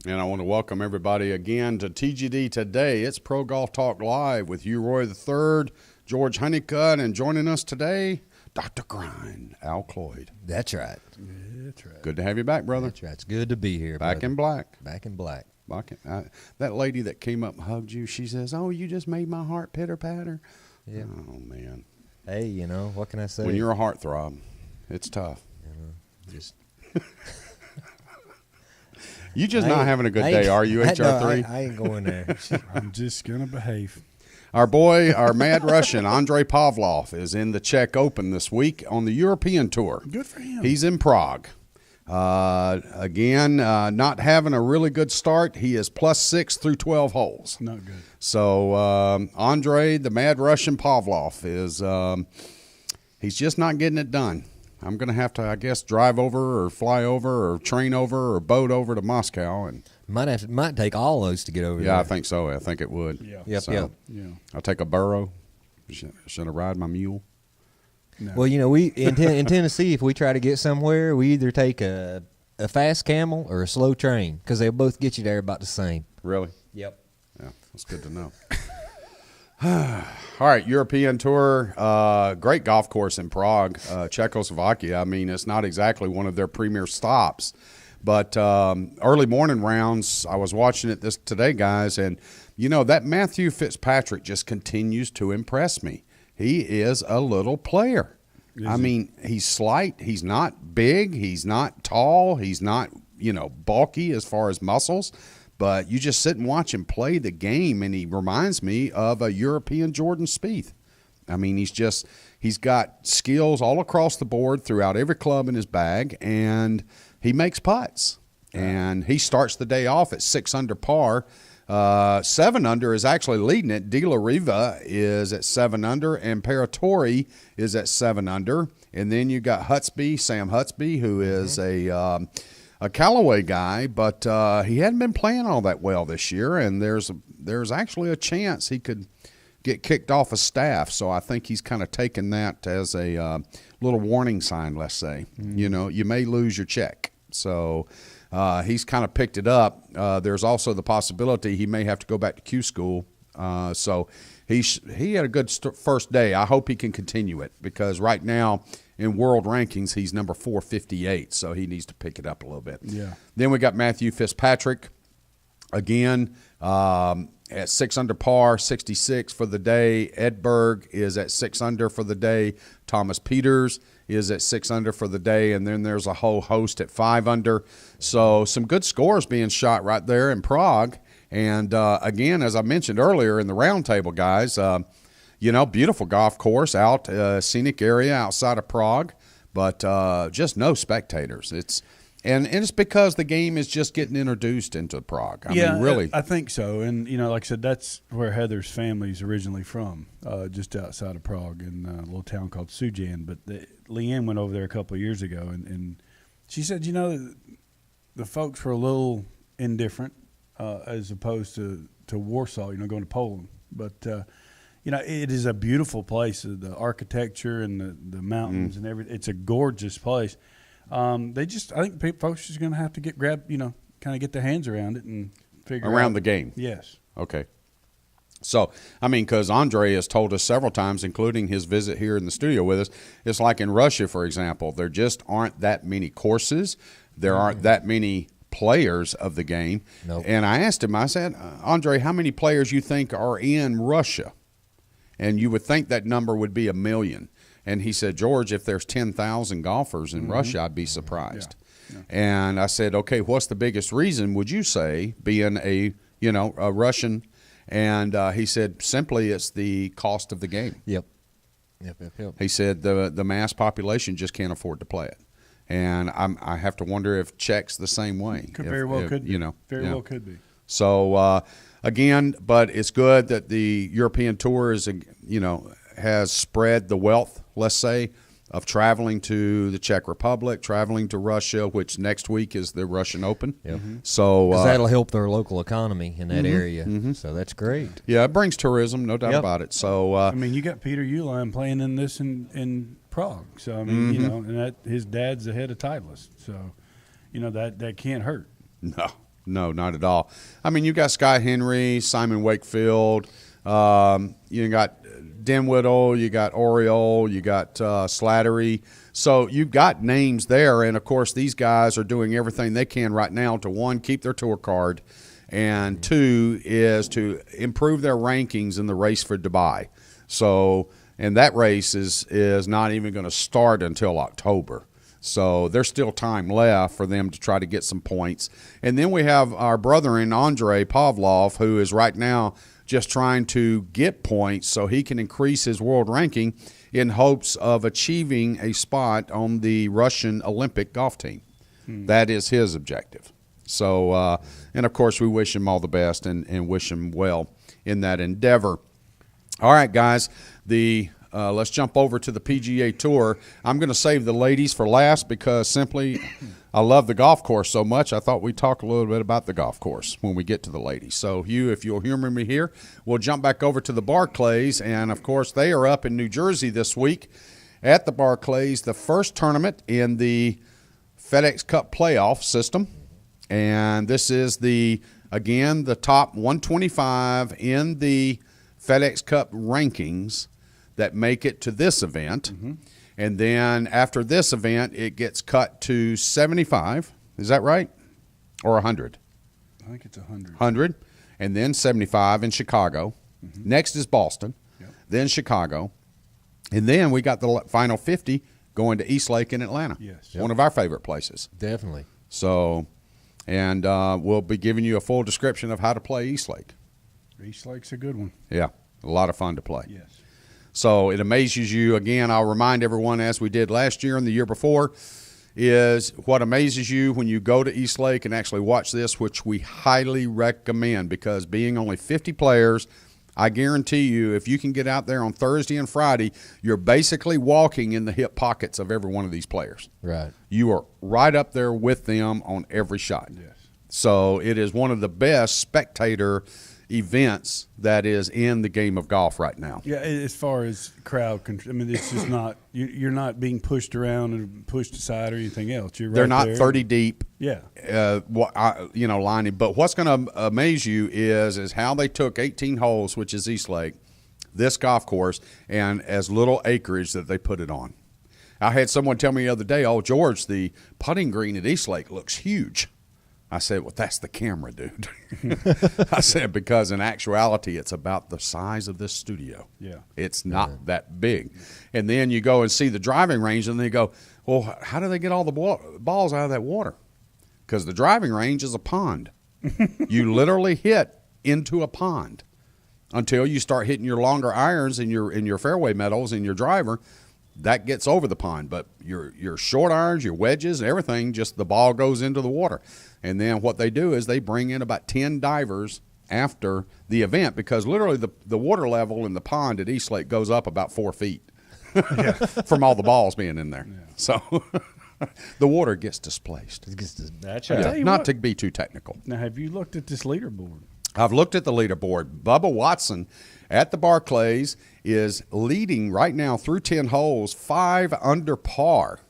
And I want to welcome everybody again to TGD Today. It's Pro Golf Talk Live with you, Roy III, George Honeycutt, and joining us today, Dr. Grind, Al Cloyd. That's right. That's right. Good to have you back, brother. That's right. It's good to be here, Back brother. in black. Back in black. That lady that came up and hugged you, she says, "Oh, you just made my heart pitter-patter." Yeah. Oh, man. Hey, what can I say? When you're a heartthrob, it's tough. Just You just not having a good day, are you, HR3? I ain't going there. I'm just going to behave. Our boy, our mad Russian, Andrei Pavlov, is in the Czech Open this week on the European Tour. Good for him. He's in Prague. Again, not having a really good start. He is +6 through 12 holes. Not good. So Andrei, the mad Russian Pavlov, is he's just not getting it done. I'm going to have to, I guess, drive over or fly over or train over or boat over to Moscow. And Might take all those to get over there. yeah, I think so. I think it would. Yeah. Yep, So, yep. Yeah. I'll take a burro. Should I ride my mule? No. Well, we in Tennessee, if we try to get somewhere, we either take a fast camel or a slow train because they both get you there about the same. Really? Yep. Yeah, that's good to know. All right, European Tour, great golf course in Prague, Czechoslovakia. I mean, it's not exactly one of their premier stops, but early morning rounds, I was watching it today, guys, and, that Matthew Fitzpatrick just continues to impress me. He is a little player. I mean, he's slight. He's not big. He's not tall. He's not, bulky as far as muscles. But you just sit and watch him play the game, and he reminds me of a European Jordan Spieth. I mean, he's got skills all across the board throughout every club in his bag, and he makes putts. And he starts the day off at 6 under par. 7 under is actually leading it. De La Riva is at 7 under, and Paratori is at 7 under. And then you got Sam Hutsby, who is a Callaway guy, but he hadn't been playing all that well this year, and there's actually a chance he could get kicked off a staff. So I think he's kind of taken that as a little warning sign, let's say. You may lose your check. So he's kind of picked it up. There's also the possibility he may have to go back to Q school. So he had a good first day. I hope he can continue it because right now in world rankings, he's number 458, so he needs to pick it up a little bit. Yeah. Then we got Matthew Fitzpatrick, again, at 6 under par, 66 for the day. Edberg is at 6 under for the day. Thomas Peters is at 6 under for the day, and then there's a whole host at 5 under. So some good scores being shot right there in Prague. And, again, as I mentioned earlier in the roundtable, guys, beautiful golf course out, scenic area outside of Prague, but just no spectators. And it's because the game is just getting introduced into Prague. I mean, really. I think so. And, like I said, that's where Heather's family's originally from, just outside of Prague in a little town called Sujan. But Leanne went over there a couple of years ago, and she said, the folks were a little indifferent as opposed to Warsaw, going to Poland. But it is a beautiful place. The architecture and the mountains and everything. It's a gorgeous place. I think folks are just going to have to get their hands around it and figure around out the game. Yes. Okay. So, I mean, because Andre has told us several times, including his visit here in the studio with us, it's like in Russia, for example, there just aren't that many courses. There aren't that many players of the game. Nope. And I asked him, I said, Andre, how many players you think are in Russia? And you would think that number would be 1 million. And he said, George, if there's 10,000 golfers in Russia, I'd be surprised. Yeah. And I said, okay, what's the biggest reason, would you say, being a Russian? And he said, simply, it's the cost of the game. Yep. He said the mass population just can't afford to play it. And I have to wonder if Czech's the same way. Very well could be. Very well could be. So, again, but it's good that the European Tour is, has spread the wealth, let's say, of traveling to the Czech Republic, traveling to Russia, which next week is the Russian Open. Yep. So 'cause that'll help their local economy in that area. So that's great. Yeah, it brings tourism, no doubt about it. So you got Peter Uihlein playing in this in Prague. So and his dad's the head of Titleist. So, that can't hurt. No. No, not at all. I mean, you got Scott Henry, Simon Wakefield, you got Dinwiddie, you got Oriole, you got Slattery. So you've got names there, and, of course, these guys are doing everything they can right now to, one, keep their tour card, and two is to improve their rankings in the race for Dubai. So, and that race is not even going to start until October. So there's still time left for them to try to get some points. And then we have our brother-in Andrei Pavlov, who is right now just trying to get points so he can increase his world ranking in hopes of achieving a spot on the Russian Olympic golf team. That is his objective. So, and of course, we wish him all the best and wish him well in that endeavor. All right, guys, let's jump over to the PGA Tour. I'm going to save the ladies for last because simply I love the golf course so much. I thought we'd talk a little bit about the golf course when we get to the ladies. So, Hugh, if you'll humor me here, we'll jump back over to the Barclays. And, of course, they are up in New Jersey this week at the Barclays, the first tournament in the FedEx Cup playoff system. And this is again, the top 125 in the FedEx Cup rankings that make it to this event. And then after this event, it gets cut to 75. Is that right? Or 100? I think it's 100. 100. And then 75 in Chicago. Next is Boston. Then Chicago. And then we got the final 50 going to Eastlake in Atlanta. Yes. One of our favorite places. Definitely. So, and we'll be giving you a full description of how to play Eastlake. Eastlake's a good one. Yeah, a lot of fun to play. Yes. So it amazes you. Again, I'll remind everyone, as we did last year and the year before, is what amazes you when you go to Eastlake and actually watch this, which we highly recommend, because being only 50 players, I guarantee you, if you can get out there on Thursday and Friday, you're basically walking in the hip pockets of every one of these players. Right. You are right up there with them on every shot. Yes. So it is one of the best spectator events that is in the game of golf right now. Yeah, as far as crowd control, I mean, it's just not you're not being pushed around and pushed aside or anything else. You're right. They're not there. 30 deep. Yeah. Lining. But what's going to amaze you is how they took 18 holes, which is Eastlake, this golf course, and as little acreage that they put it on. I had someone tell me the other day, "Oh, George, the putting green at Eastlake looks huge." I said, "Well, that's the camera, dude." I said, because in actuality, it's about the size of this studio. Yeah. It's not that big. And then you go and see the driving range, and they go, "Well, how do they get all the balls out of that water?" Because the driving range is a pond. You literally hit into a pond until you start hitting your longer irons and your fairway metals and your driver. That gets over the pond, but your short irons, your wedges, and everything, just the ball goes into the water. And then what they do is they bring in about 10 divers after the event, because literally the water level in the pond at Eastlake goes up about 4 feet from all the balls being in there. Yeah. So the water gets displaced. That's Yeah, right. not to be too technical. Now, have you looked at this leaderboard? I've looked at the leaderboard. Bubba Watson at the Barclays is leading right now through 10 holes, 5 under par.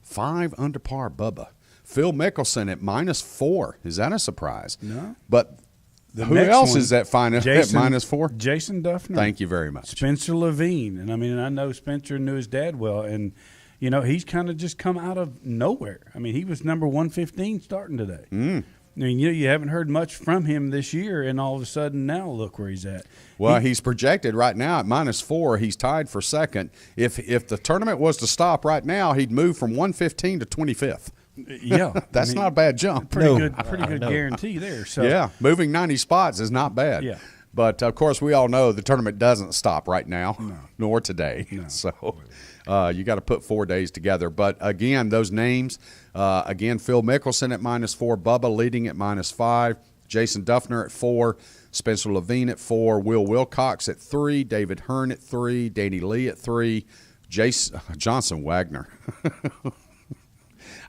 5 under par, Bubba. Phil Mickelson at -4. Is that a surprise? No. But who next else one, is at -4? Jason Duffner. Thank you very much. Spencer Levine. And, I know Spencer knew his dad well. And, he's kind of just come out of nowhere. I mean, he was number 115 starting today. I mean, you haven't heard much from him this year, and all of a sudden now look where he's at. Well, he's projected right now at -4. He's tied for second. If the tournament was to stop right now, he'd move from 115 to 25th. Yeah. That's not a bad jump. Pretty good guarantee there. So Yeah, moving 90 spots is not bad. Yeah. But, of course, we all know the tournament doesn't stop right now, nor today. No. So you got to put 4 days together. But, again, those names, Phil Mickelson at -4, Bubba leading at -5, Jason Duffner at 4, Spencer Levine at 4, Will Wilcox at 3, David Hearn at 3, Danny Lee at 3, Johnson Wagner.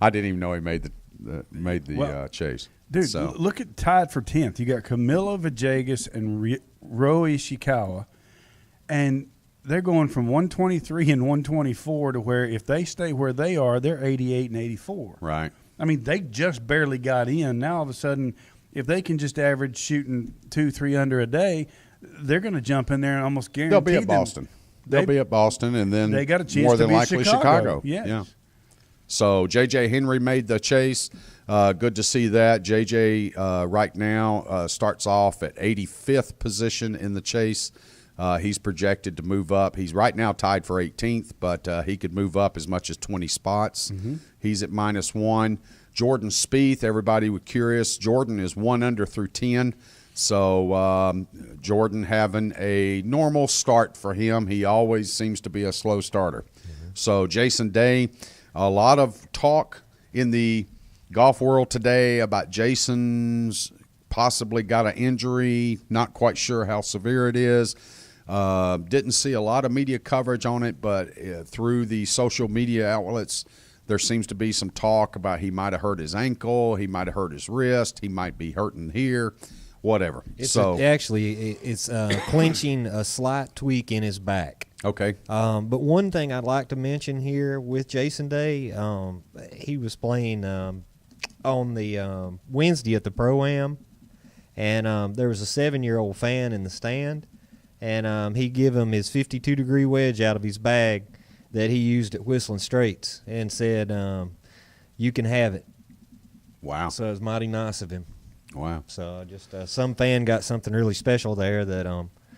I didn't even know he made the chase. Dude, so. Look at tied for 10th. You got Camilo Villegas and Ro Ishikawa, and they're going from 123 and 124 to where if they stay where they are, they're 88 and 84. Right. I mean, they just barely got in. Now all of a sudden, if they can just average shooting 2-3 under a day, they're going to jump in there and almost guarantee They'll be at Boston. They'll be at Boston, and then they got a chance more to than beat likely Chicago. Yes. Yeah. So J.J. Henry made the chase. Good to see that. J.J. Right now starts off at 85th position in the chase. He's projected to move up. He's right now tied for 18th, but he could move up as much as 20 spots. He's at -1. Jordan Spieth, everybody was curious. Jordan is 1 under through 10. So Jordan having a normal start for him. He always seems to be a slow starter. So Jason Day, a lot of talk in the golf world today about Jason's possibly got an injury, not quite sure how severe it is. Didn't see a lot of media coverage on it, but through the social media outlets, there seems to be some talk about he might have hurt his ankle, he might have hurt his wrist, he might be hurting here, whatever. It's it's clinching a slight tweak in his back. Okay. But one thing I'd like to mention here with Jason Day, he was playing on the Wednesday at the Pro-Am, and there was a 7-year-old fan in the stand, and he gave him his 52-degree wedge out of his bag that he used at Whistling Straits and said, you can have it. Wow. So it was mighty nice of him. Wow. So just some fan got something really special there that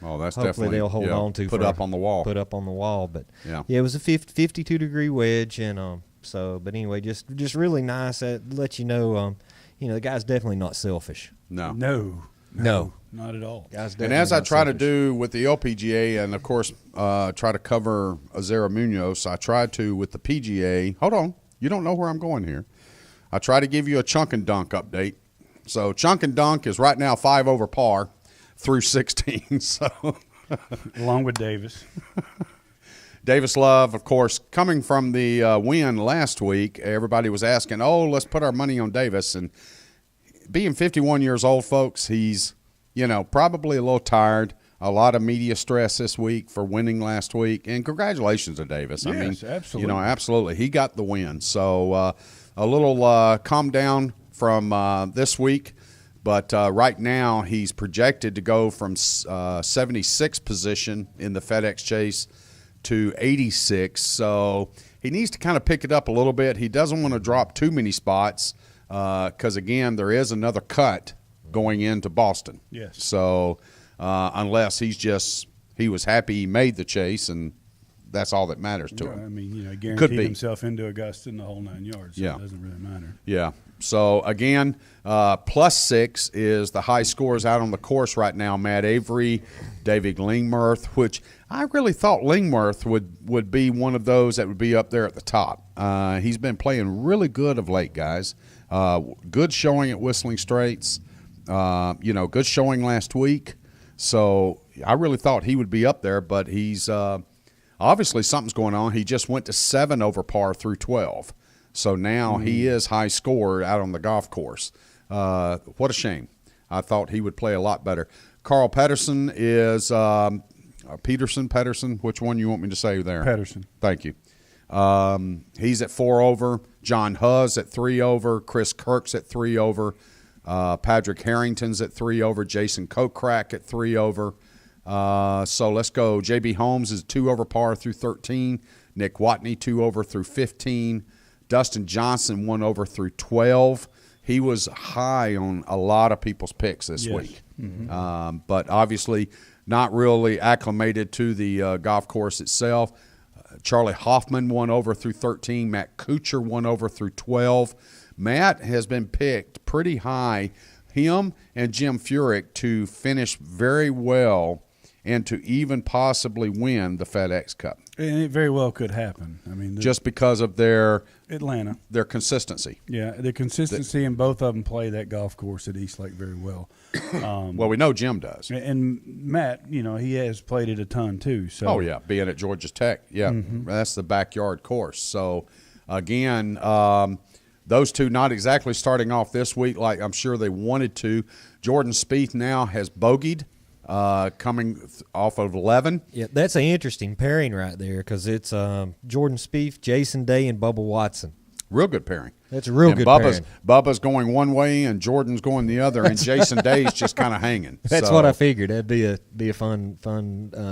Oh, that's hopefully definitely they'll hold on to. Put up on the wall. Put up on the wall. But Yeah. it was a 52-degree wedge, and but anyway, just really nice. Let you know, the guy's definitely not selfish. No. No, not at all. Guy's And definitely as I not try to selfish. do with the LPGA, and of course try to cover Azera Munoz, I try to with the PGA. Hold on, you don't know where I'm going here. I try to give you a chunk and dunk update. So chunk and dunk is right now 5 over par through 16. So Along with Davis. Davis Love, of course, coming from the win last week, everybody was asking, let's put our money on Davis. And being 51 years old, folks, he's, probably a little tired. A lot of media stress this week for winning last week. And congratulations to Davis. I mean, absolutely. Absolutely. He got the win. So a little calm down from this week. But right now he's projected to go from 76th position in the FedEx Chase to 86. So he needs to kind of pick it up a little bit. He doesn't want to drop too many spots because, again, there is another cut going into Boston. Yes. So unless he was happy he made the Chase, and that's all that matters to him. I mean, Could guaranteed be. himself into Augusta in the whole 9 yards. So Yeah. It doesn't really matter. Yeah. So, again, +6 is the high scores out on the course right now. Matt Avery, David Lingmerth, which I really thought Lingmerth would be one of those that would be up there at the top. He's been playing really good of late, guys. Good showing at Whistling Straits. Good showing last week. So I really thought he would be up there, but he's obviously something's going on. He just went to 7 over par through 12. So now he is high scorer out on the golf course. What a shame. I thought he would play a lot better. Carl Pedersen is Pedersen, which one you want me to say there? Pedersen. Thank you. He's at 4 over. John Huzz at 3 over. Chris Kirk's at 3 over. Patrick Harrington's at 3 over. Jason Kokrak at 3 over. So let's go. J.B. Holmes is 2 over par through 13. Nick Watney 2 over through 15. Dustin Johnson 1 over through 12. He was high on a lot of people's picks this week. But obviously not really acclimated to the golf course itself. Charlie Hoffman 1 over through 13. Matt Kuchar 1 over through 12. Matt has been picked pretty high, him and Jim Furyk, to finish very well and to even possibly win the FedEx Cup. And it very well could happen. I mean, Just because of their Atlanta. consistency. Yeah, the consistency, and both of them play that golf course at East Lake very well. Well, we know Jim does. And Matt, he has played it a ton too. So Oh, yeah, being at Georgia Tech. Yeah, that's the backyard course. So, again, those two not exactly starting off this week like I'm sure they wanted to. Jordan Spieth now has bogeyed, coming off of 11. Yeah, that's an interesting pairing right there because it's Jordan Spieth, Jason Day, and Bubba Watson. Real good pairing. That's a real and good Bubba's, pairing. Bubba's going one way and Jordan's going the other, and Jason Day's just kind of hanging. That's So, what I figured. That'd be a fun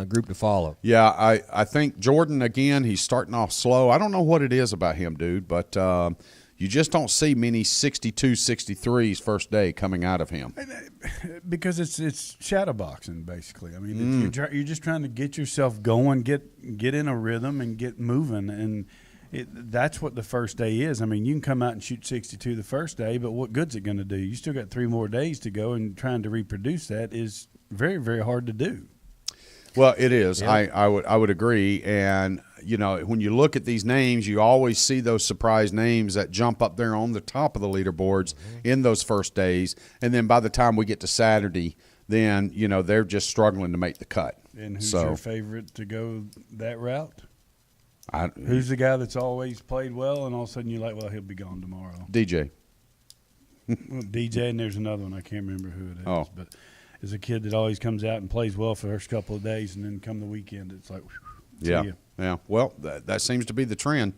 group to follow. Yeah, I think Jordan, again, he's starting off slow. I don't know what it is about him, dude, but you just don't see many 62, 63s first day coming out of him. Because it's shadow boxing, basically. I mean, you're just trying to get yourself going, get in a rhythm, and get moving, and that's what the first day is. I mean, you can come out and shoot 62 the first day, but what good's it going to do? You still got 3 more days to go, and trying to reproduce that is very, very hard to do. Well, it is. Yeah. I would agree. And, you know, when you look at these names, you always see those surprise names that jump up there on the top of the leaderboards in those first days. And then by the time we get to Saturday, then, you know, they're just struggling to make the cut. And who's So- your favorite to go that route? I, Who's the guy that's always played well, and all of a sudden you're like, well, he'll be gone tomorrow? DJ. Well, DJ, and there's another one. I can't remember who it is. Oh. But there's a kid that always comes out and plays well for the first couple of days, and then come the weekend, it's like, whew, see Yeah. ya. Yeah. Well, that seems to be the trend.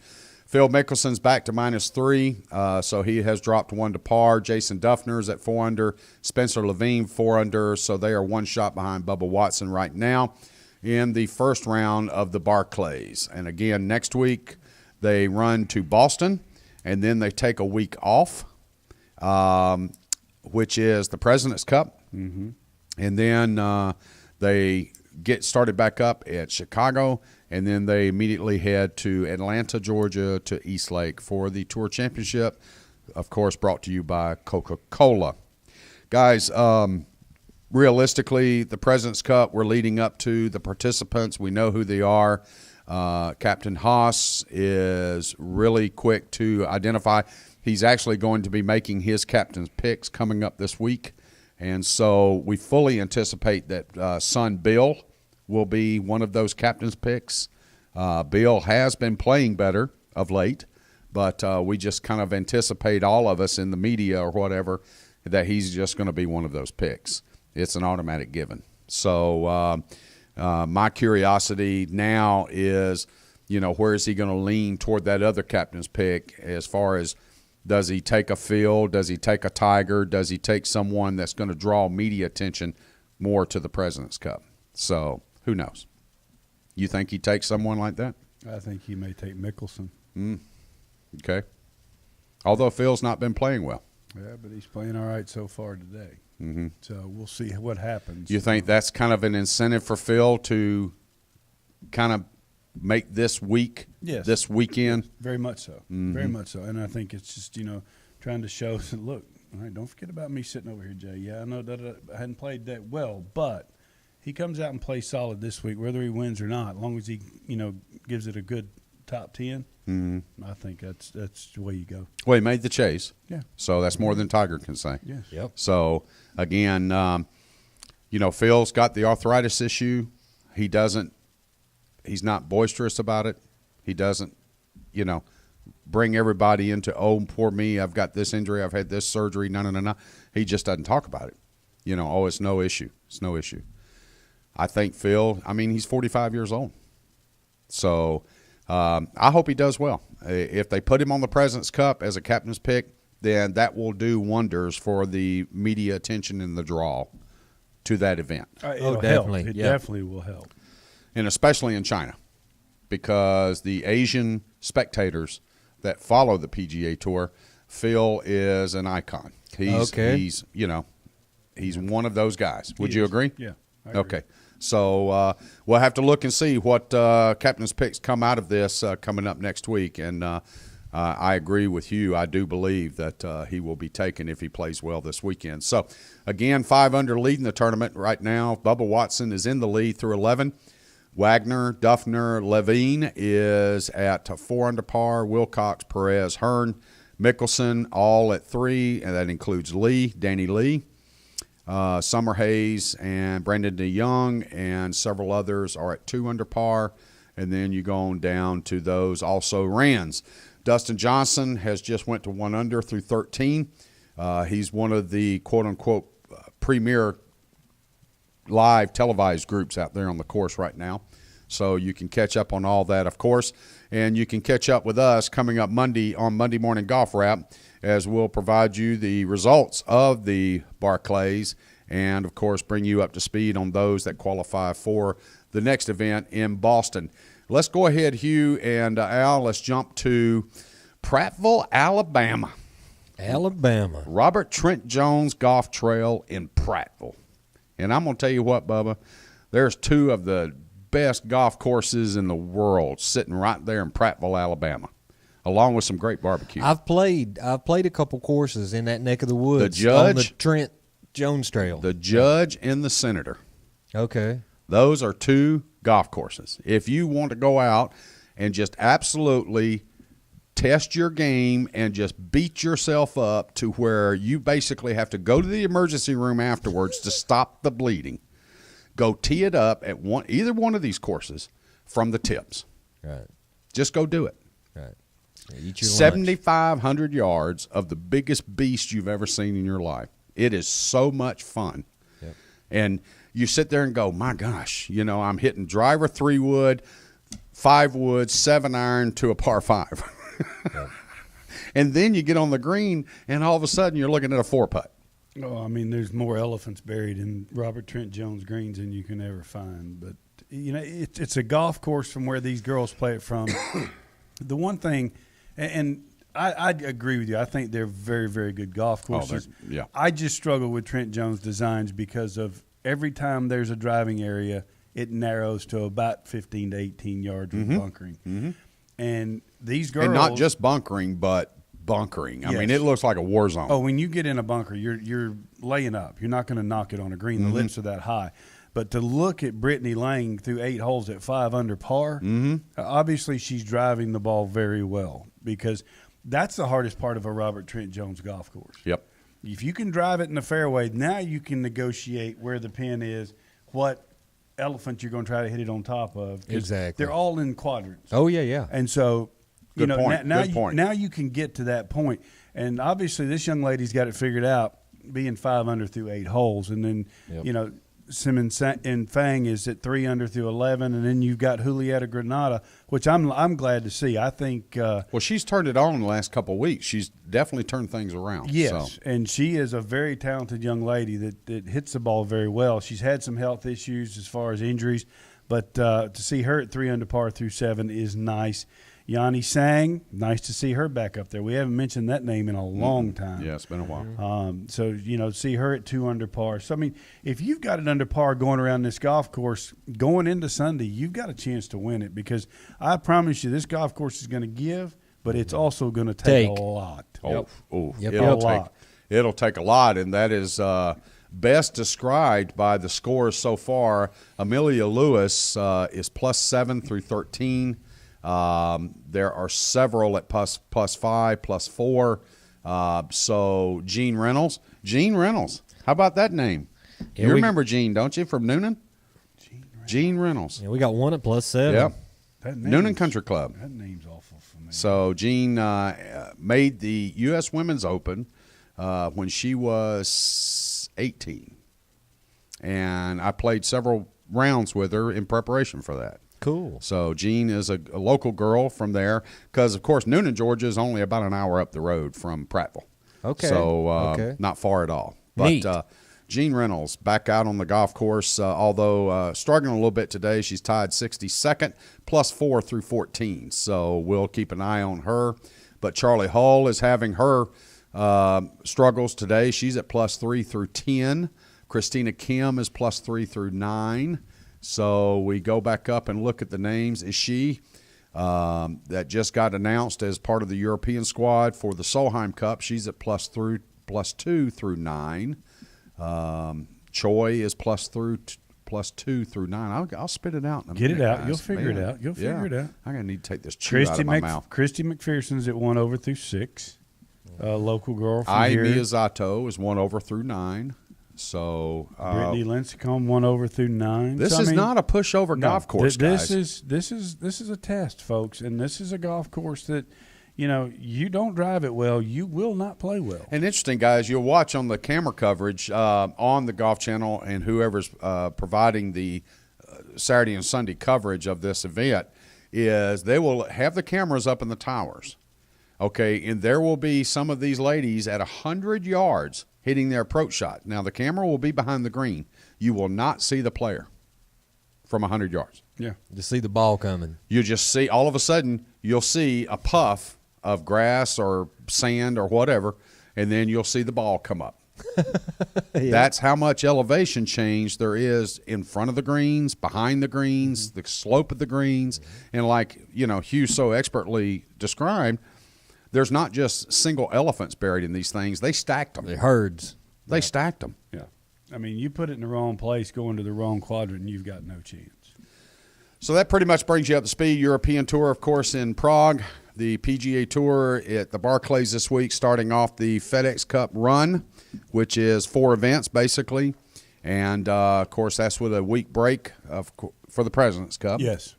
Phil Mickelson's back to -3, so he has dropped 1 to par. Jason Duffner's at 4 under. Spencer Levine 4 under, so they are 1 shot behind Bubba Watson right now in the first round of the Barclays. And again, next week they run to Boston, and then they take a week off, which is the President's Cup. Mm-hmm. And then they get started back up at Chicago, and then they immediately head to Atlanta, Georgia, to Eastlake for the Tour Championship, of course, brought to you by Coca-Cola. Guys, realistically, the President's Cup, we're leading up to the participants. We know who they are. Captain Haas is really quick to identify. He's actually going to be making his captain's picks coming up this week. And so we fully anticipate that son Bill will be one of those captain's picks. Bill has been playing better of late, but we just kind of anticipate, all of us in the media or whatever, that he's just going to be one of those picks. It's an automatic given. So my curiosity now is, you know, where is he going to lean toward that other captain's pick as far as, does he take a Phil? Does he take a Tiger? Does he take someone that's going to draw media attention more to the President's Cup? So who knows? You think he takes someone like that? I think he may take Mickelson. Okay. Although Phil's not been playing well. Yeah, but he's playing all right so far today. Mm-hmm. So we'll see what happens. You think that's kind of an incentive for Phil to kind of make this week, Yes. this weekend? Very much so. Mm-hmm. Very much so. And I think it's just, you know, trying to show, look, all right, don't forget about me sitting over here, Jay. Yeah, I know that I hadn't played that well, but he comes out and plays solid this week, whether he wins or not, as long as he, you know, gives it a good top 10. Mm-hmm. I think that's the way you go. Well, he made the chase. Yeah. So that's more than Tiger can say. Yes. Yep. So, again, you know, Phil's got the arthritis issue. He's not boisterous about it. He doesn't, you know, bring everybody into, oh, poor me, I've got this injury, I've had this surgery, no. He just doesn't talk about it. You know, oh, it's no issue. It's no issue. I think Phil, I mean, he's 45 years old. So I hope he does well. If they put him on the President's Cup as a captain's pick, then that will do wonders for the media attention and the draw to that event. It'll definitely, help. It yeah. definitely will help. And especially in China, because the Asian spectators that follow the PGA Tour, Phil is an icon. He's you know, he's one of those guys. Would you agree? Yeah. I agree. Okay. So we'll have to look and see what captain's picks come out of this coming up next week. And I agree with you. I do believe that he will be taken if he plays well this weekend. So, again, 5 under leading the tournament right now. Bubba Watson is in the lead through 11. Wagner, Duffner, Levine is at 4 under par. Wilcox, Perez, Hearn, Mickelson all at 3, and that includes Lee, Danny Lee. Summer Hayes and Brandon DeYoung and several others are at 2 under par. And then you go on down to those also Rands. Dustin Johnson has just went to 1 under through 13. He's one of the quote-unquote premier live televised groups out there on the course right now. So you can catch up on all that, of course, and you can catch up with us coming up Monday on Monday Morning Golf Wrap, as we'll provide you the results of the Barclays and, of course, bring you up to speed on those that qualify for the next event in Boston. Let's go ahead, Hugh and Al, let's jump to Prattville, Alabama. Alabama. Robert Trent Jones Golf Trail in Prattville. And I'm going to tell you what, Bubba, there's two of the best golf courses in the world sitting right there in Prattville, Alabama, along with some great barbecue. I've played a couple courses in that neck of the woods. The Judge, on the Trent Jones Trail. The Judge and the Senator. Okay. Those are two golf courses. If you want to go out and just absolutely test your game and just beat yourself up to where you basically have to go to the emergency room afterwards to stop the bleeding, go tee it up at either one of these courses from the tips. Right. Just go do it. Right. Eat your lunch. 7,500 yards of the biggest beast you've ever seen in your life. It is so much fun. Yep. And you sit there and go, my gosh, I'm hitting driver 3-wood, 5-wood, 7-iron to a par 5. Yep. And then you get on the green, and all of a sudden you're looking at a 4-putt. Oh, I mean, there's more elephants buried in Robert Trent Jones greens than you can ever find. But, it's a golf course from where these girls play it from. The one thing, and I agree with you, I think they're very, very good golf courses. Yeah. I just struggle with Trent Jones designs because of every time there's a driving area, it narrows to about 15 to 18 yards with bunkering. Mm-hmm. And these girls. And not just bunkering, but bunkering. I mean, it looks like a war zone. Oh, when you get in a bunker, you're laying up. You're not going to knock it on a green. The lips are that high. But to look at Brittany Lang through 8 holes at 5 under par, obviously she's driving the ball very well, because that's the hardest part of a Robert Trent Jones golf course. Yep. If you can drive it in the fairway, now you can negotiate where the pin is, what elephant you're going to try to hit it on top of. Exactly. They're all in quadrants. Oh, yeah. And so, Good point. now you can get to that point. And obviously this young lady's got it figured out, being 5 under through 8 holes. And then, Simmons and Fang is at 3 under through 11, and then you've got Julieta Granada, which I'm glad to see. I think well, she's turned it on in the last couple of weeks. She's definitely turned things around. Yes, so. And she is a very talented young lady that hits the ball very well. She's had some health issues as far as injuries, but to see her at 3 under par through 7 is nice. Yanni Sang, nice to see her back up there. We haven't mentioned that name in a long time. Yeah, it's been a while. So, see her at 2 under par. So, I mean, if you've got it under par going around this golf course, going into Sunday, you've got a chance to win it, because I promise you this golf course is going to give, but it's also going to take a lot. It'll take a lot, and that is best described by the scores so far. Amelia Lewis is +7 through 13. There are several at plus 5, +4. So Gene Reynolds, how about that name? You remember Gene, don't you, from Noonan? Gene Reynolds. Yeah, we got one at +7. Yep. Noonan Country Club. That name's awful for me. So Gene made the U.S. Women's Open when she was 18. And I played several rounds with her in preparation for that. Cool. So Jean is a local girl from there, because, of course, Noonan, Georgia is only about an hour up the road from Prattville. Okay. So not far at all. Neat. But Jean Reynolds back out on the golf course, although struggling a little bit today. She's tied 62nd, +4 through 14. So we'll keep an eye on her. But Charlie Hull is having her struggles today. She's at +3 through 10. Christina Kim is +3 through 9. So we go back up and look at the names. Is she that just got announced as part of the European squad for the Solheim Cup? She's at +2 through 9. Choi is +2 through 9. I'll spit it out. Get it out. Guys. You'll figure it out. You'll figure it out. I'm gonna need to take this chew out of my mouth. Christy McPherson's at 1 over through 6. Local girl from Ai here. Miyazato is 1 over through 9. So Brittany Lincecum 1 over through 9. This is not a pushover golf course, guys. This is a test, folks, and this is a golf course that, you don't drive it well, you will not play well. And interesting, guys, you'll watch on the camera coverage on the Golf Channel, and whoever's providing the Saturday and Sunday coverage of this event is they will have the cameras up in the towers. Okay, and there will be some of these ladies at 100 yards hitting their approach shot. Now, the camera will be behind the green. You will not see the player from 100 yards. Yeah. To see the ball coming. You just see, all of a sudden, you'll see a puff of grass or sand or whatever, and then you'll see the ball come up. Yeah. That's how much elevation change there is in front of the greens, behind the greens, the slope of the greens. And like, Hugh so expertly described, there's not just single elephants buried in these things. They stacked them. The herds. They stacked them. Yeah. I mean, you put it in the wrong place, going to the wrong quadrant, and you've got no chance. So that pretty much brings you up to speed. European Tour, of course, in Prague. The PGA Tour at the Barclays this week, starting off the FedEx Cup run, which is 4 events basically. And, of course, that's with a week break for the President's Cup. Yes.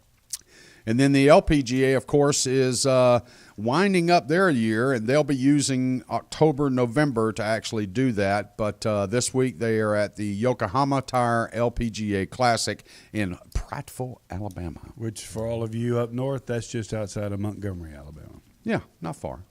And then the LPGA, of course, is winding up their year, and they'll be using October, November to actually do that. But this week they are at the Yokohama Tire LPGA Classic in Prattville, Alabama. Which, for all of you up north, that's just outside of Montgomery, Alabama. Yeah, not far.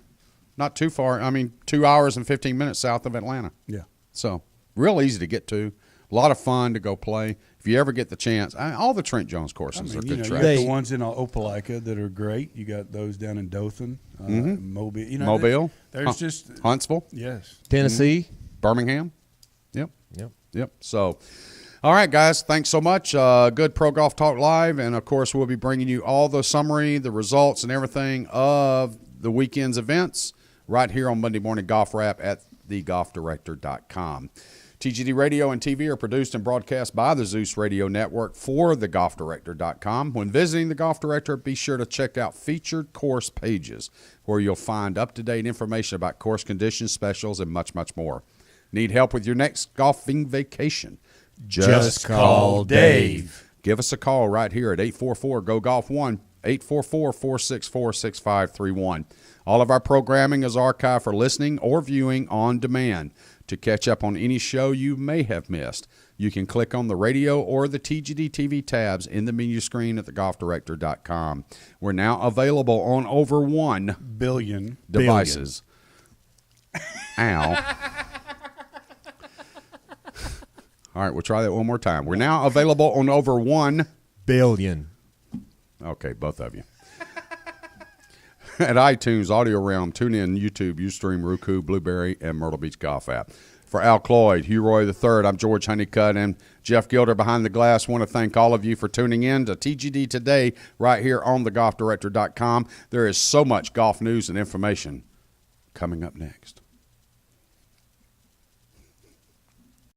Not too far. I mean, 2 hours and 15 minutes south of Atlanta. Yeah. So real easy to get to. A lot of fun to go play. If you ever get the chance, all the Trent Jones courses are good you tracks. got the ones in Opelika that are great. You got those down in Dothan, Mobile. Mobile. There's just Huntsville. yes. Tennessee. Birmingham. Yep. Yep. So, all right, guys, thanks so much. Good Pro Golf Talk Live. And, of course, we'll be bringing you all the summary, the results, and everything of the weekend's events right here on Monday Morning Golf Wrap at thegolfdirector.com. TGD Radio and TV are produced and broadcast by the Zeus Radio Network for thegolfdirector.com. When visiting the Golf Director, be sure to check out featured course pages where you'll find up-to-date information about course conditions, specials, and much, much more. Need help with your next golfing vacation? Just call Dave. Give us a call right here at 844-GO-GOLF-1, 844-464-6531. All of our programming is archived for listening or viewing on demand. To catch up on any show you may have missed, you can click on the radio or the TGD TV tabs in the menu screen at thegolfdirector.com. We're now available on over 1 billion devices. Ow. All right, we'll try that one more time. We're now available on over 1 billion. Okay, both of you. At iTunes, Audio Realm, TuneIn, YouTube, Ustream, Roku, Blueberry, and Myrtle Beach Golf app. For Al Cloyd, Hugh Roy III, I'm George Honeycutt, and Jeff Gilder behind the glass. Want to thank all of you for tuning in to TGD Today right here on thegolfdirector.com. There is so much golf news and information coming up next.